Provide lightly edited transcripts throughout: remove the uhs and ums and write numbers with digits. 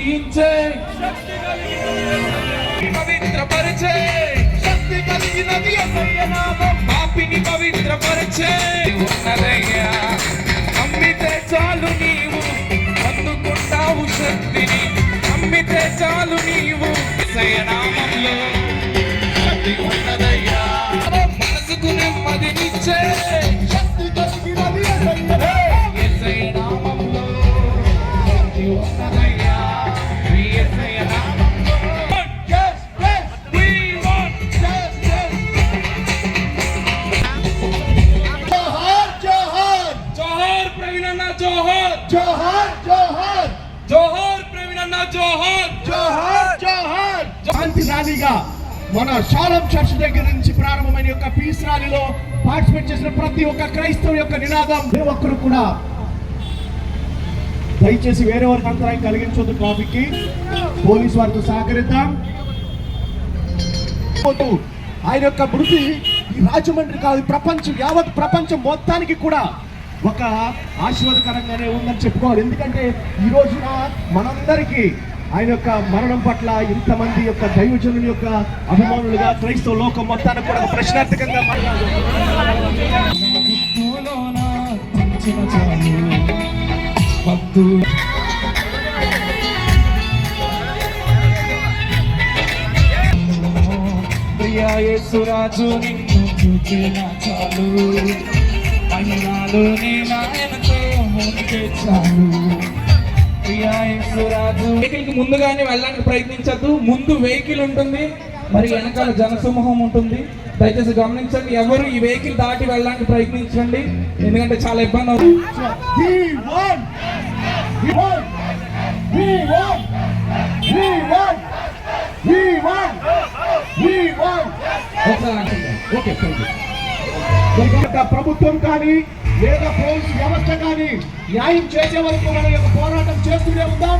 జయించే పవిత్రపరిచే శక్తి కలిగినది యేసయ్య నామం. పాపిని పవిత్రపరిచే ఉన్నదయ్యా. నమ్మితే చాలు నీవు అందుకుంటావు శక్తిని. నమ్మితే చాలు నీవు యేసయ్య నామంలో శక్తి ఉన్నదయ్యా. మనసుకు నెమ్మదినిచ్చే శక్తి కలిగినది యేసయ్య నామంలో శక్తి ఉన్నదయ్యా. యేసయ్య నామంలో జోహార్ జోహార్ జోహార్ ప్రవీణ్ అన్న జోహార్ జోహార్ జోహార్. శాంతి ర్యాలీగా మన షాలం చర్చ్ దగ్గర నుంచి ప్రారంభమైన యొక్క పీస్ ర్యాలీలో పార్టిసిపేట్ చేసిన ప్రతి ఒక్క క్రైస్తవ యొక్క నినాదం ఏ ఒక్కరు కూడా దయచేసి వేరే వారికి అంతరాయం కలిగించొద్దు. ట్రాఫిక్కి పోలీసు వారితో సహకరిద్దాం. ఆయన యొక్క మృతి ఈ రాజమండ్రి కాదు, ప్రపంచం యావత్ ప్రపంచం మొత్తానికి కూడా ఒక ఆశీర్వాదకరంగానే ఉందని చెప్పుకోవాలి. ఎందుకంటే ఈ రోజున మనందరికీ ఆయన యొక్క మరణం పట్ల ఇంతమంది యొక్క దైవజనుల యొక్క అభిమానులుగా క్రైస్తవ లోకం మొత్తానికి కూడా ప్రశ్నార్థకంగా ప్రియా యేసురాజు నిన్ను చూచేనా చాలు. వెహికల్కి ముందుగానే వెళ్ళడానికి ప్రయత్నించద్దు. ముందు వెహికల్ ఉంటుంది, మరి వెనకాల జనసమూహం ఉంటుంది. దయచేసి గమనించండి, ఎవరు ఈ వెహికల్ దాటి వెళ్ళడానికి ప్రయత్నించండి, ఎందుకంటే చాలా ఇబ్బంది అవుతుంది. ప్రభుత్వం కానీ లేదా పోలీసు వ్యవస్థ కానీ న్యాయం చేసే వరకు మన యొక్క పోరాటం చేస్తూనే ఉందాం.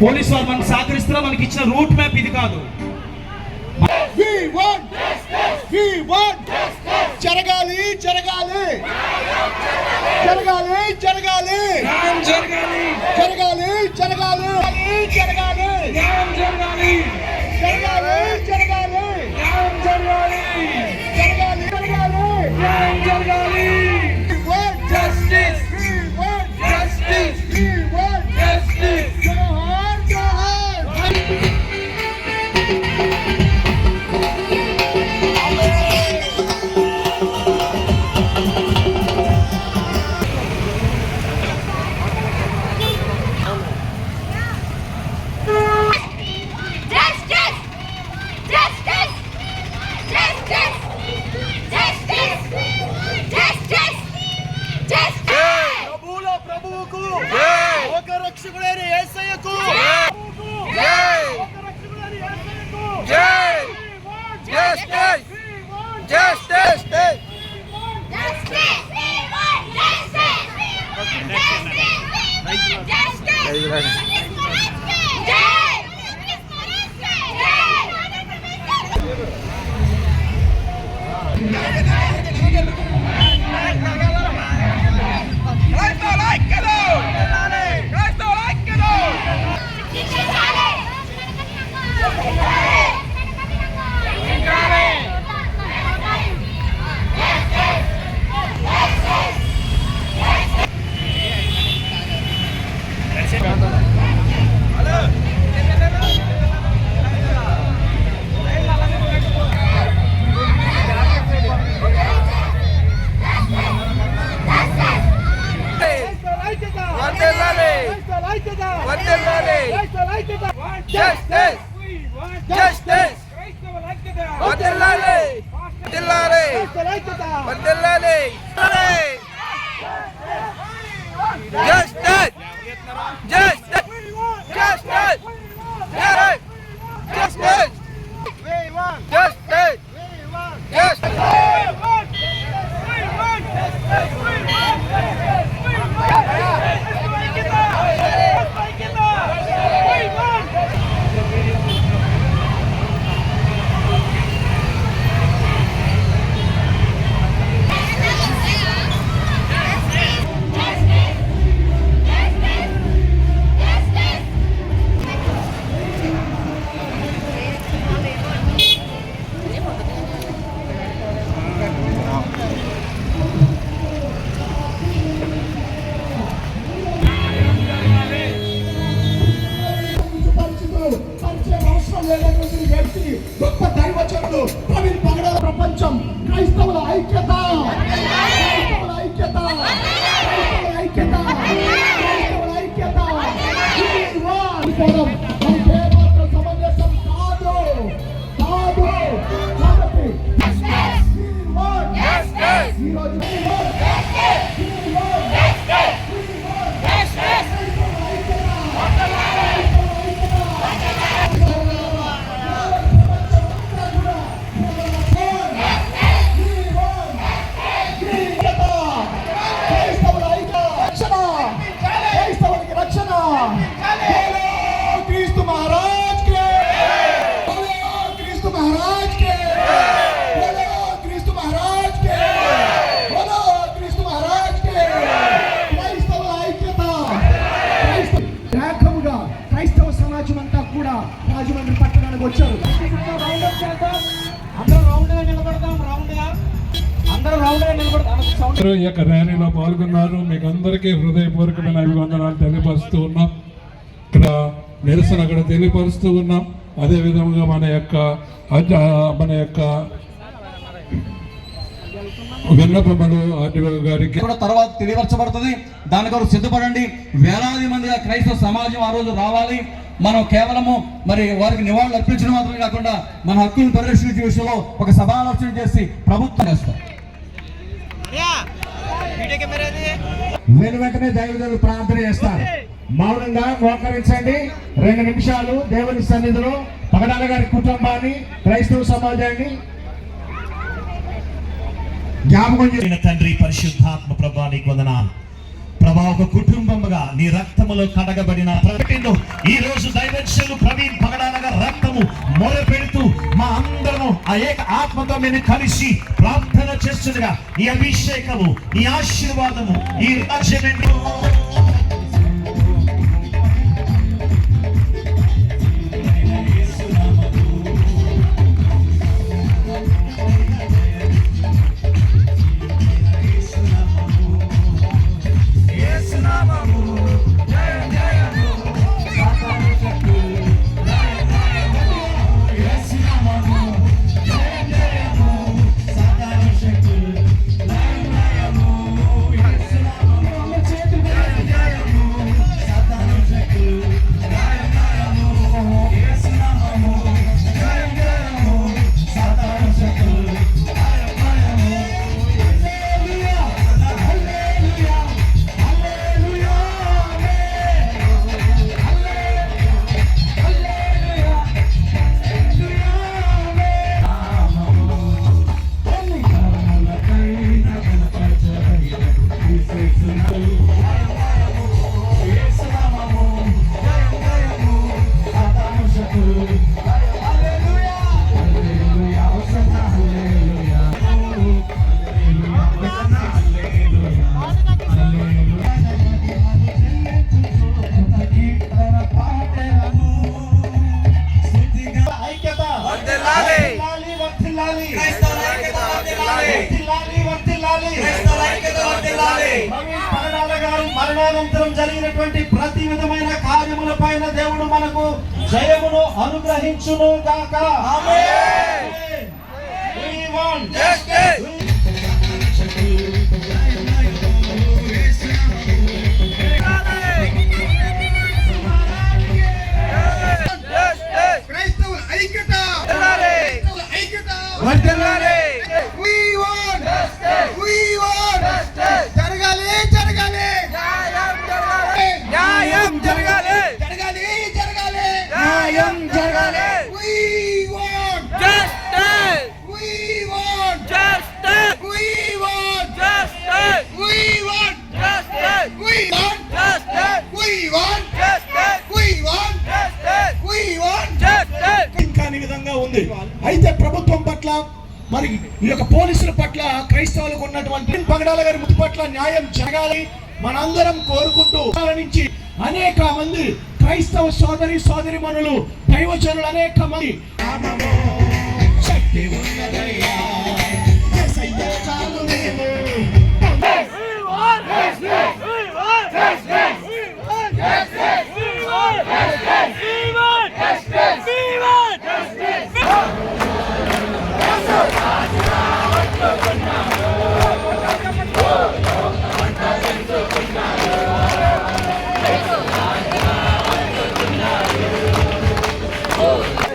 పోలీసు వారు మనకు సహకరిస్తున్నా, మనకి ఇచ్చిన రూట్ మ్యాప్ ఇది కాదు. జరగాలి జరగాలి జరగాలి జరగాలి జరగాలి జరగాలి జరగాలి జరగాలి జరగాలి జరగాలి జరగాలి జరగాలి జరగాలి జరగాలి. లేనటువంటి వ్యక్తి గొప్ప దైవజనుడు ప్రవీణ్ పగడాల. ప్రపంచం క్రైస్తవుల ఐక్యత, క్రైస్తవుల ఐక్యత, క్రైస్తవుల ఐక్యత, క్రైస్తవుల ఐక్యత. మనకేమాత్రం సమంజసం కాదు కాదు. కాబట్టి ఈరోజు రాజమండ్రి పట్టణానికి వచ్చారు. ఈ యొక్క ర్యాలీలో పాల్గొన్నారు. మీకు అందరికీ హృదయపూర్వకమైన అభివందనాలు తెలియపరుస్తూ ఉన్నాం. ఇక్కడ నిరసన అక్కడ తెలియపరుస్తూ ఉన్నాం. అదే విధంగా మన యొక్క విన్నపములు ఆర్టీఓ గారికి కూడా తర్వాత తెలియపరచబడుతుంది. దాని కొరకు సిద్ధపడండి. వేలాది మందిగా క్రైస్తవ సమాజం ఆ రోజు రావాలి. మనం కేవలము మరి వారికి నివాళులు అర్పించడం మాత్రమే కాకుండా మన హక్కులను పరిరక్షించే విషయంలో ఒక సమాలోచన చేసి ప్రభుత్వం చేస్తాం. వెంటనే దైవజనులు ప్రార్థన చేస్తారు. మౌనంగా మోకరించండి. 2 నిమిషాలు దేవుని సన్నిధిలో పగడాల గారి కుటుంబాన్ని, క్రైస్తవ సమాజాన్ని జ్ఞాపకం చేసిన తండ్రి పరిశుద్ధాత్మ ప్రభా నీకు వందనాలు ప్రభా. ఒక కుటుంబముగా నీ రక్తములో కడగబడిన ప్రకటనలో ఈ రోజు దైవజనులు ప్రవీణ్ పగడాల గారి రక్తము మొరపెడుతూ మా అందరము ఆ ఏక ఆత్మతో మేము కలిసి ప్రార్థన చేస్తుండగా ఈ అభిషేకము, ఈ ఆశీర్వాదము, ఈ రాజ్యము మరణానంతరం జరిగినటువంటి ప్రతి విధమైన కార్యముల పైన దేవుడు మనకు జయమును అనుగ్రహించును గాక. ఆమేన్. We want justice. క్రైస్తవుల ఐక్యత, క్రైస్తవుల ఐక్యత వర్ధిల్లాలి. We want justice. We want justice. జరగాలి జరగాలి న్యాయం జరగాలి జరగాలి జరగాలి న్యాయం జరగాలి. We want justice. We want justice. We want justice. We want justice. We want justice. We want justice. We want justice. We want justice. ఇంకా ఈ విధంగా ఉంది. అయితే ప్రభుత్వం పట్ల, మరి ఈ యొక్క పోలీసుల పట్ల, క్రైస్తవులకు ఉన్నటువంటి పగడాల గారి మృతి పట్ల న్యాయం జరగాలి మనందరం కోరుకుంటూ నుంచి అనేక మంది క్రైస్తవ సోదరి మనులు, దైవజనులు అనేక మంది శక్తి ఉన్నదయ్యా యేసయ్యా చాలు నీవు. We want justice. We want justice. We want justice. We want justice. We want justice. We want Zindabad